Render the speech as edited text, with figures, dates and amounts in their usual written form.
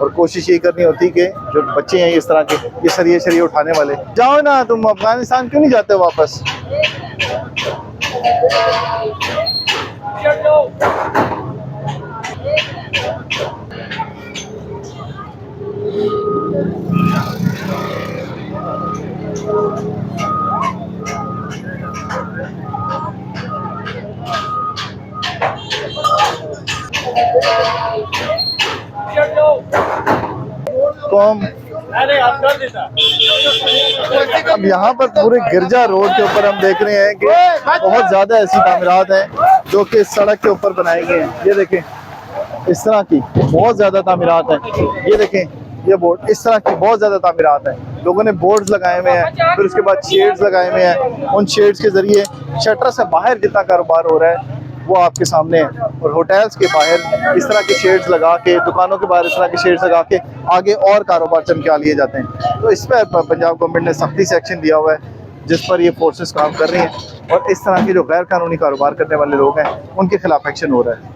और कोशिश यही करनी होती कि जो बच्चे हैं इस तरह के, ये सरिये उठाने वाले, जाओ ना तुम अफगानिस्तान क्यों नहीं जाते वापस। कौम अब यहाँ पर पूरे गिरजा रोड के ऊपर हम देख रहे हैं कि बहुत ज़्यादा ऐसी तामीरात हैं जो कि सड़क के ऊपर बनाई गई हैं। ये देखें इस तरह की बहुत ज़्यादा तामीरात हैं। ये देखें ये बोर्ड, इस तरह की बहुत ज़्यादा तामीरात हैं। लोगों ने बोर्ड्स लगाए हुए हैं, फिर उसके बाद शेड्स लगाए हुए हैं। उन शेड्स के ज़रिए शटर से बाहर जितना कारोबार हो रहा है वो आपके सामने है। और होटल्स के बाहर इस तरह के शेड्स लगा के, दुकानों के बाहर इस तरह के शेड्स लगा के आगे और कारोबार चमका लिए जाते हैं। तो इस पर पंजाब गवर्नमेंट ने सख्ती से एक्शन लिया हुआ है, जिस पर ये फोर्सेस काम कर रही हैं और इस तरह के जो गैर कानूनी कारोबार करने वाले लोग हैं उनके खिलाफ एक्शन हो रहा है।